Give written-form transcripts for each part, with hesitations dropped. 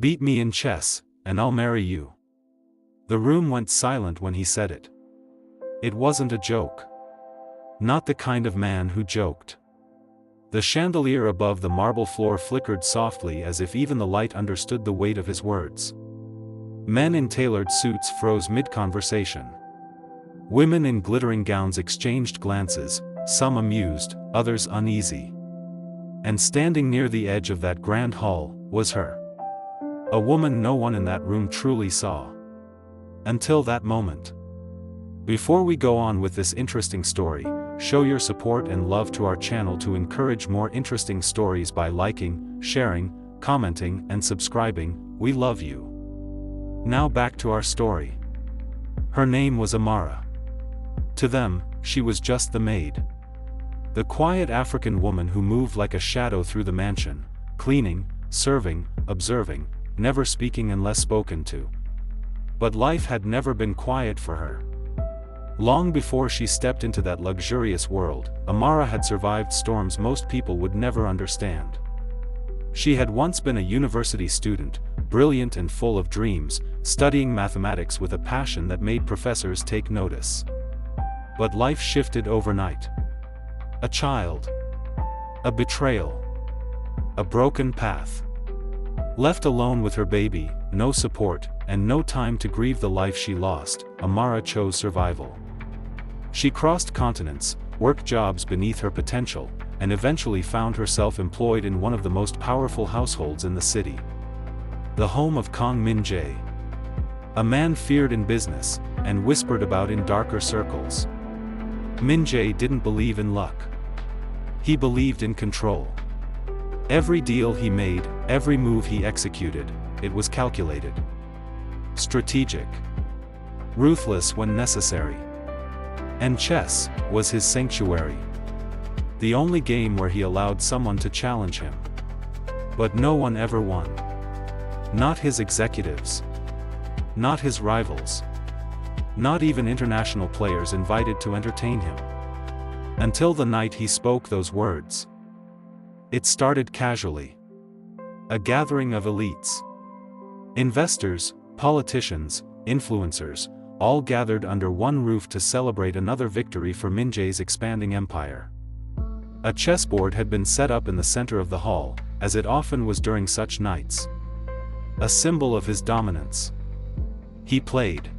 Beat me in chess, and I'll marry you." The room went silent when he said it. It wasn't a joke. Not the kind of man who joked. The chandelier above the marble floor flickered softly as if even the light understood the weight of his words. Men in tailored suits froze mid-conversation. Women in glittering gowns exchanged glances, some amused, others uneasy. And standing near the edge of that grand hall, was her. A woman no one in that room truly saw. Until that moment. Before we go on with this interesting story, show your support and love to our channel to encourage more interesting stories by liking, sharing, commenting, and subscribing. We love you. Now back to our story. Her name was Amara. To them, she was just the maid. The quiet African woman who moved like a shadow through the mansion, cleaning, serving, observing, never speaking unless spoken to. But life had never been quiet for her. Long before she stepped into that luxurious world, Amara had survived storms most people would never understand. She had once been a university student, brilliant and full of dreams, studying mathematics with a passion that made professors take notice. But life shifted overnight. A child. A betrayal. A broken path. Left alone with her baby, no support, and no time to grieve the life she lost, Amara chose survival. She crossed continents, worked jobs beneath her potential, and eventually found herself employed in one of the most powerful households in the city. The home of Kang Min-jae. A man feared in business, and whispered about in darker circles. Min-jae didn't believe in luck. He believed in control. Every deal he made, every move he executed, it was calculated. Strategic. Ruthless when necessary. And chess was his sanctuary. The only game where he allowed someone to challenge him. But no one ever won. Not his executives. Not his rivals. Not even international players invited to entertain him. Until the night he spoke those words. It started casually. A gathering of elites. Investors, politicians, influencers, all gathered under one roof to celebrate another victory for Min-jae's expanding empire. A chessboard had been set up in the center of the hall, as it often was during such nights. A symbol of his dominance. He played.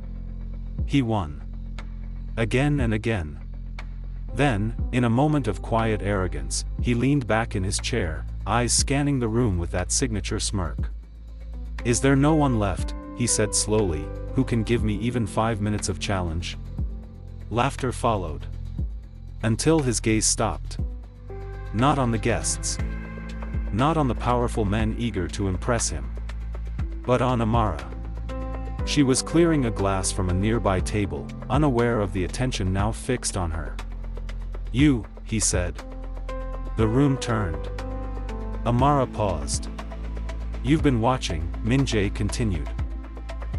He won. Again and again. Then, in a moment of quiet arrogance, he leaned back in his chair, eyes scanning the room with that signature smirk. "Is there no one left," he said slowly, "who can give me even 5 minutes of challenge?" Laughter followed. Until his gaze stopped. Not on the guests. Not on the powerful men eager to impress him. But on Amara. She was clearing a glass from a nearby table, unaware of the attention now fixed on her. "You," he said. The room turned. Amara paused. "You've been watching," Min-jae continued.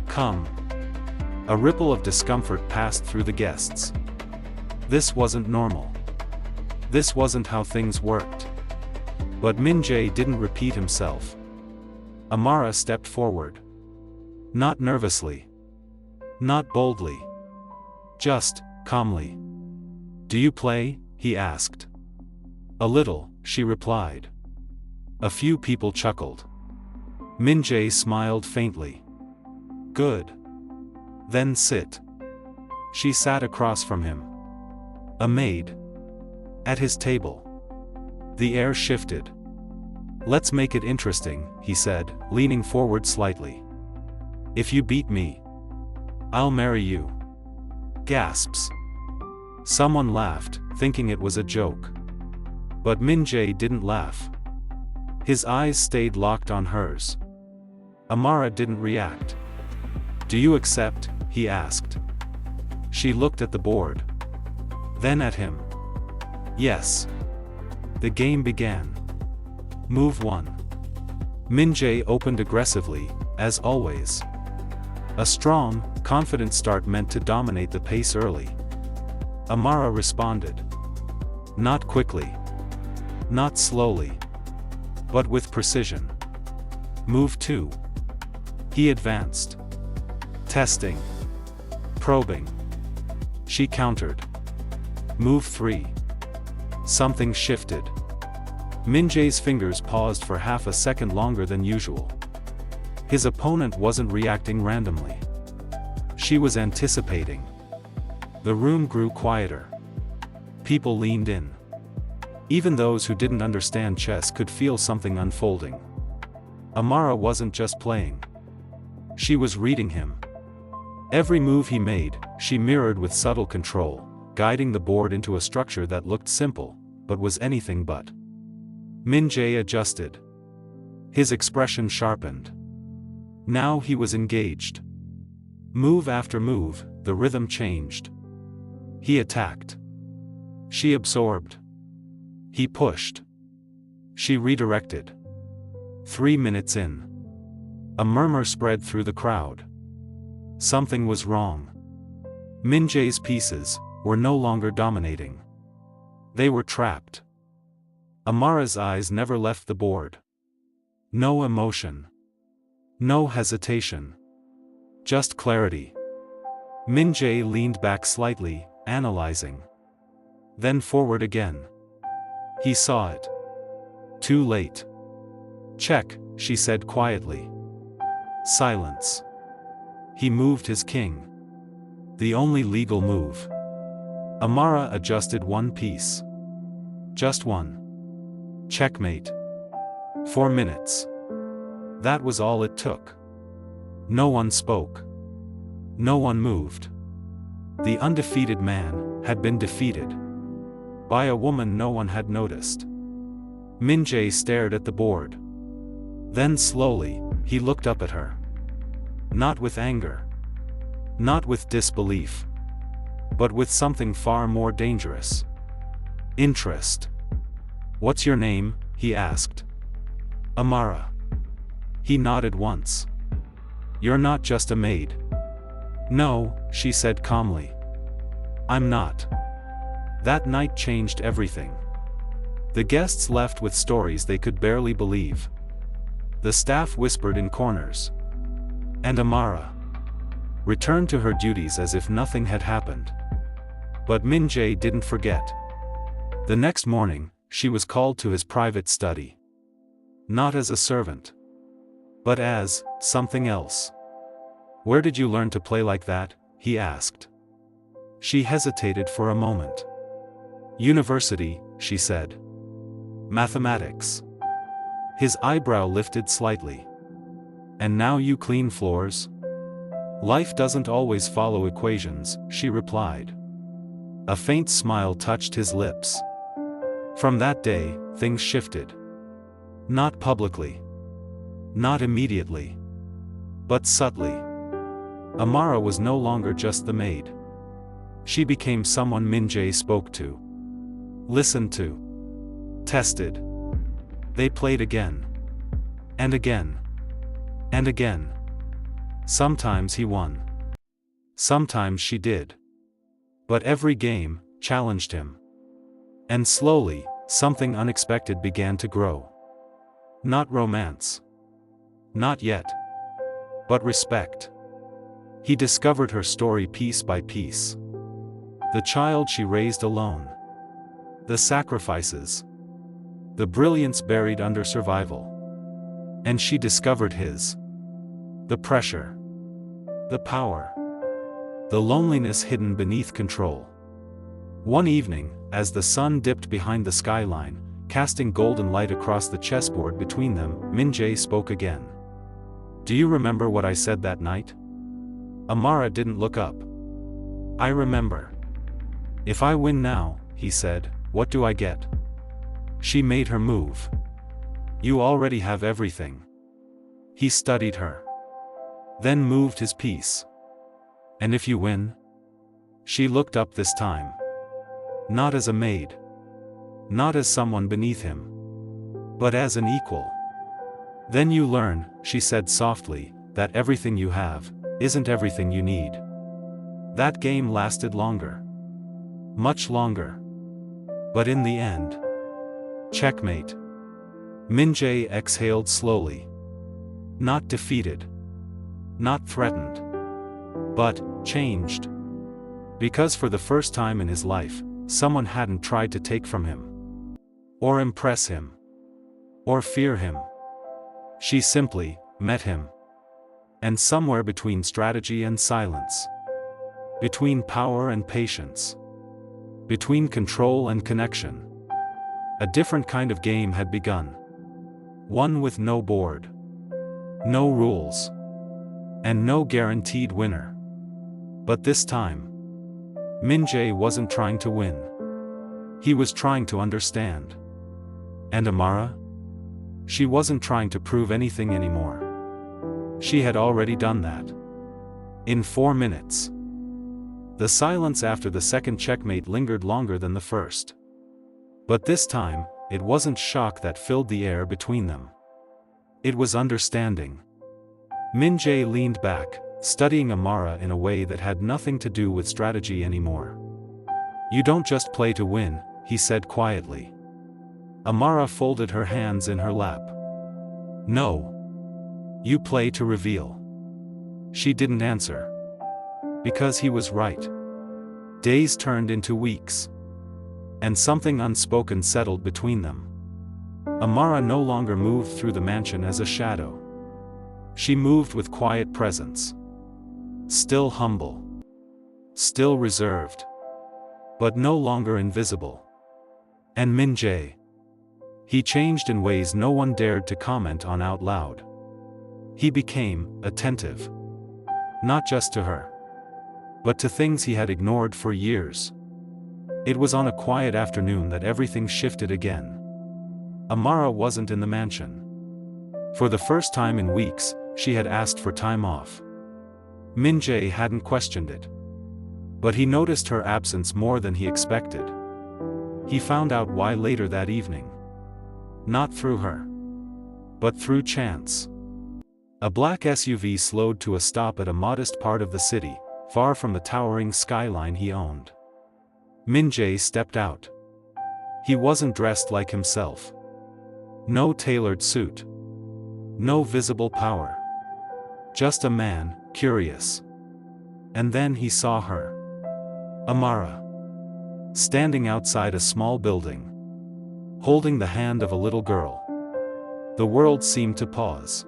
"Come." A ripple of discomfort passed through the guests. This wasn't normal. This wasn't how things worked. But Min-jae didn't repeat himself. Amara stepped forward. Not nervously. Not boldly. Just, calmly. "Do you play?" he asked. "A little," she replied. A few people chuckled. Min-jae smiled faintly. "Good. Then sit." She sat across from him. A maid. At his table. The air shifted. "Let's make it interesting," he said, leaning forward slightly. "If you beat me, I'll marry you." Gasps. Someone laughed, thinking it was a joke. But Min-jae didn't laugh. His eyes stayed locked on hers. Amara didn't react. "Do you accept?" he asked. She looked at the board. Then at him. "Yes." The game began. Move 1. Min-jae opened aggressively, as always. A strong, confident start meant to dominate the pace early. Amara responded. Not quickly. Not slowly. But with precision. Move 2. He advanced. Testing. Probing. She countered. Move 3. Something shifted. Min-jae's fingers paused for half a second longer than usual. His opponent wasn't reacting randomly. She was anticipating. The room grew quieter. People leaned in. Even those who didn't understand chess could feel something unfolding. Amara wasn't just playing. She was reading him. Every move he made, she mirrored with subtle control, guiding the board into a structure that looked simple, but was anything but. Min-jae adjusted. His expression sharpened. Now he was engaged. Move after move, the rhythm changed. He attacked. She absorbed. He pushed. She redirected. 3 minutes in. A murmur spread through the crowd. Something was wrong. Min-jae's pieces were no longer dominating. They were trapped. Amara's eyes never left the board. No emotion. No hesitation. Just clarity. Min-jae leaned back slightly, analyzing. Then forward again. He saw it. Too late. Check, she said quietly. Silence. He moved his king. The only legal move. Amara adjusted one piece. Just one. Checkmate. 4 minutes. That was all it took. No one spoke. No one moved. The undefeated man had been defeated. By a woman no one had noticed. Min-jae stared at the board. Then slowly, he looked up at her. Not with anger. Not with disbelief. But with something far more dangerous. Interest. What's your name? He asked. Amara. He nodded once. You're not just a maid. No, she said calmly. I'm not. That night changed everything. The guests left with stories they could barely believe. The staff whispered in corners. And Amara returned to her duties as if nothing had happened. But Min-jae didn't forget. The next morning, she was called to his private study. Not as a servant. But as something else. Where did you learn to play like that? He asked. She hesitated for a moment. University, she said. Mathematics. His eyebrow lifted slightly. And now you clean floors? Life doesn't always follow equations, she replied. A faint smile touched his lips. From that day, things shifted. Not publicly. Not immediately. But subtly. Amara was no longer just the maid. She became someone Min-jae spoke to. Listened to. Tested. They played again. And again. And again. Sometimes he won. Sometimes she did. But every game challenged him. And slowly, something unexpected began to grow. Not romance. Not yet. But respect. He discovered her story piece by piece. The child she raised alone. The sacrifices. The brilliance buried under survival. And she discovered his. The pressure. The power. The loneliness hidden beneath control. One evening, as the sun dipped behind the skyline, casting golden light across the chessboard between them, Min-jae spoke again. Do you remember what I said that night? Amara didn't look up. I remember. If I win now, he said, what do I get? She made her move. You already have everything. He studied her. Then moved his piece. And if you win? She looked up this time. Not as a maid. Not as someone beneath him. But as an equal. Then you learn, she said softly, that everything you have isn't everything you need. That game lasted longer. Much longer. But in the end. Checkmate. Min-jae exhaled slowly. Not defeated. Not threatened. But changed. Because for the first time in his life, someone hadn't tried to take from him. Or impress him. Or fear him. She simply met him. And somewhere between strategy and silence. Between power and patience. Between control and connection. A different kind of game had begun. One with no board. No rules. And no guaranteed winner. But this time, Min-jae wasn't trying to win. He was trying to understand. And Amara? She wasn't trying to prove anything anymore. She had already done that. In 4 minutes. The silence after the second checkmate lingered longer than the first. But this time, it wasn't shock that filled the air between them. It was understanding. Min-jae leaned back, studying Amara in a way that had nothing to do with strategy anymore. "You don't just play to win," he said quietly. Amara folded her hands in her lap. "No. You play to reveal." She didn't answer. Because he was right. Days turned into weeks. And something unspoken settled between them. Amara no longer moved through the mansion as a shadow. She moved with quiet presence. Still humble. Still reserved. But no longer invisible. And Min-jae. He changed in ways no one dared to comment on out loud. He became attentive. Not just to her. But to things he had ignored for years. It was on a quiet afternoon that everything shifted again. Amara wasn't in the mansion. For the first time in weeks, she had asked for time off. Min-jae hadn't questioned it. But he noticed her absence more than he expected. He found out why later that evening. Not through her. But through chance. A black SUV slowed to a stop at a modest part of the city, far from the towering skyline he owned. Min-jae stepped out. He wasn't dressed like himself. No tailored suit. No visible power. Just a man, curious. And then he saw her. Amara. Standing outside a small building. Holding the hand of a little girl. The world seemed to pause.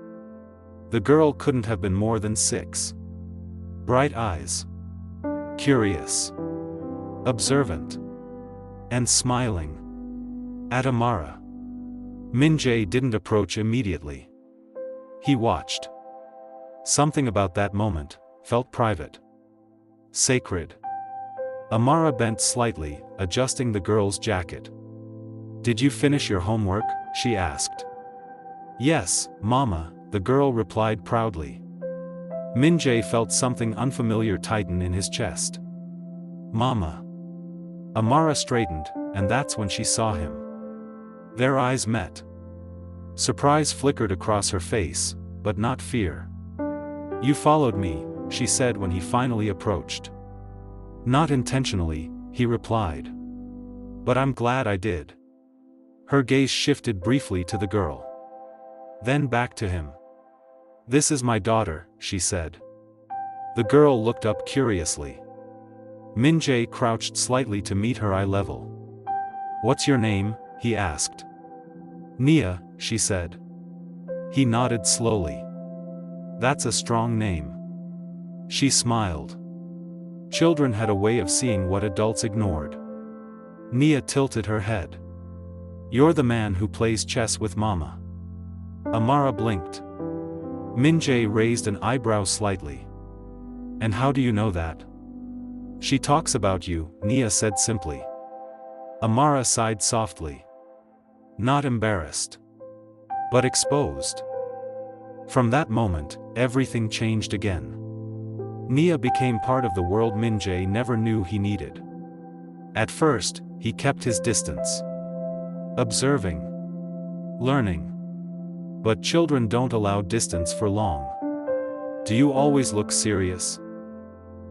The girl couldn't have been more than 6. Bright eyes. Curious. Observant. And smiling. At Amara. Min-jae didn't approach immediately. He watched. Something about that moment felt private. Sacred. Amara bent slightly, adjusting the girl's jacket. "Did you finish your homework?" she asked. "Yes, Mama," the girl replied proudly. Min-jae felt something unfamiliar tighten in his chest. "Mama." Amara straightened, and that's when she saw him. Their eyes met. Surprise flickered across her face, but not fear. "You followed me," she said when he finally approached. "Not intentionally," he replied. "But I'm glad I did." Her gaze shifted briefly to the girl. Then back to him. "This is my daughter," she said. The girl looked up curiously. Min-jae crouched slightly to meet her eye level. "What's your name?" he asked. "Nia," she said. He nodded slowly. "That's a strong name." She smiled. Children had a way of seeing what adults ignored. Nia tilted her head. "You're the man who plays chess with Mama." Amara blinked. Min-jae raised an eyebrow slightly. "And how do you know that?" "She talks about you," Nia said simply. Amara sighed softly. Not embarrassed. But exposed. From that moment, everything changed again. Nia became part of the world Min-jae never knew he needed. At first, he kept his distance. Observing. Learning. But children don't allow distance for long. "Do you always look serious?"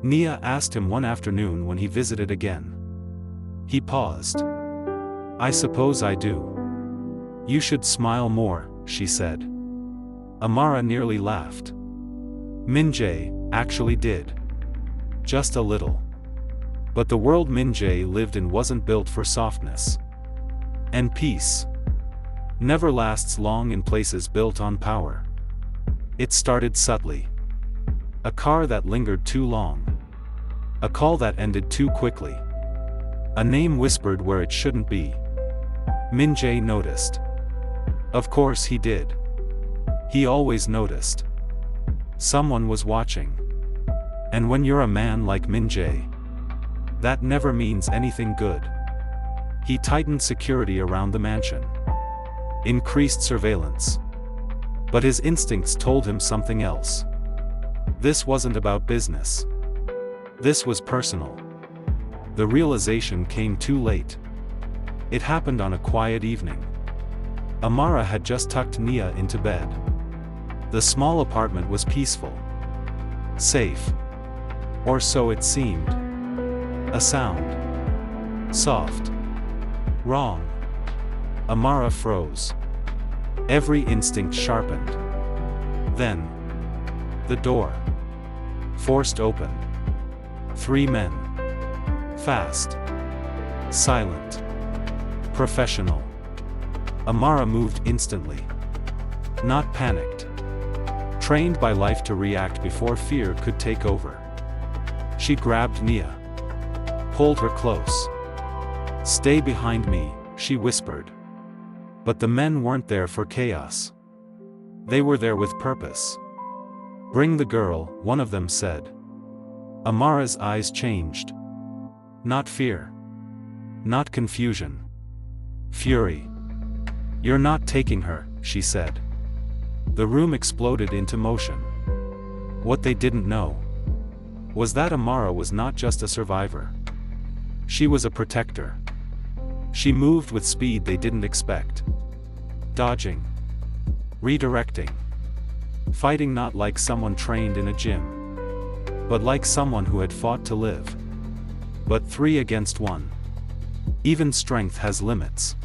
Nia asked him one afternoon when he visited again. He paused. "I suppose I do." "You should smile more," she said. Amara nearly laughed. Min-jae actually did. Just a little. But the world Min-jae lived in wasn't built for softness. And peace never lasts long in places built on power. It started subtly. A car that lingered too long. A call that ended too quickly. A name whispered where it shouldn't be. Min-jae noticed. Of course he did. He always noticed. Someone was watching. And when you're a man like Min-jae, that never means anything good. He tightened security around the mansion. Increased surveillance. But his instincts told him something else. This wasn't about business. This was personal. The realization came too late. It happened on a quiet evening. Amara had just tucked Nia into bed. The small apartment was peaceful. Safe. Or so it seemed. A sound. Soft. Wrong. Amara froze. Every instinct sharpened. Then, the door forced open. 3 men. Fast. Silent. Professional. Amara moved instantly. Not panicked. Trained by life to react before fear could take over. She grabbed Nia. Pulled her close. "Stay behind me," she whispered. But the men weren't there for chaos. They were there with purpose. "Bring the girl," one of them said. Amara's eyes changed. Not fear. Not confusion. Fury. "You're not taking her," she said. The room exploded into motion. What they didn't know was that Amara was not just a survivor. She was a protector. She moved with speed they didn't expect. Dodging. Redirecting. Fighting not like someone trained in a gym, but like someone who had fought to live. But 3 against 1. Even strength has limits.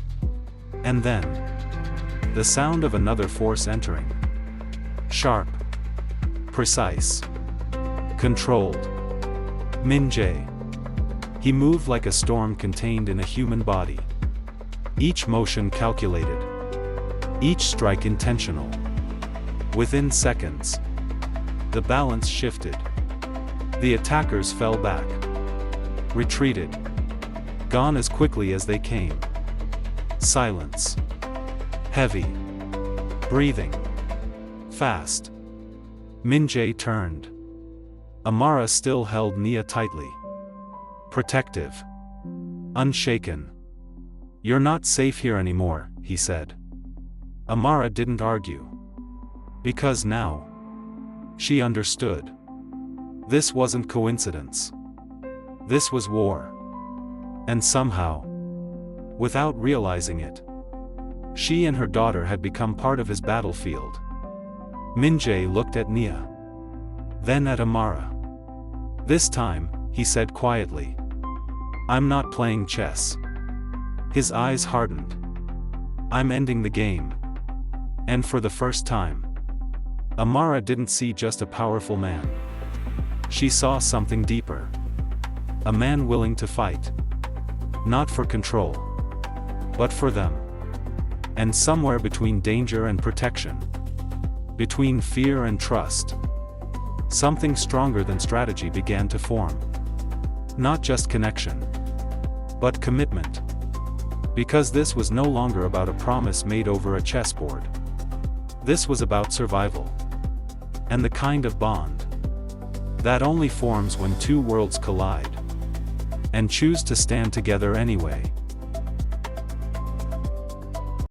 And then, the sound of another force entering. Sharp. Precise. Controlled. Min-jae. He moved like a storm contained in a human body. Each motion calculated. Each strike intentional. Within seconds, the balance shifted. The attackers fell back. Retreated. Gone as quickly as they came. Silence. Heavy. Breathing. Fast. Min-jae turned. Amara still held Nia tightly. Protective. Unshaken. "You're not safe here anymore," he said. Amara didn't argue. Because now, she understood. This wasn't coincidence. This was war. And somehow, without realizing it, she and her daughter had become part of his battlefield. Min-jae looked at Nia. Then at Amara. "This time," he said quietly, "I'm not playing chess." His eyes hardened. "I'm ending the game." And for the first time, Amara didn't see just a powerful man. She saw something deeper. A man willing to fight. Not for control, but for them. And somewhere between danger and protection, between fear and trust, something stronger than strategy began to form. Not just connection, but commitment. Because this was no longer about a promise made over a chessboard. This was about survival. And the kind of bond that only forms when 2 worlds collide and choose to stand together anyway.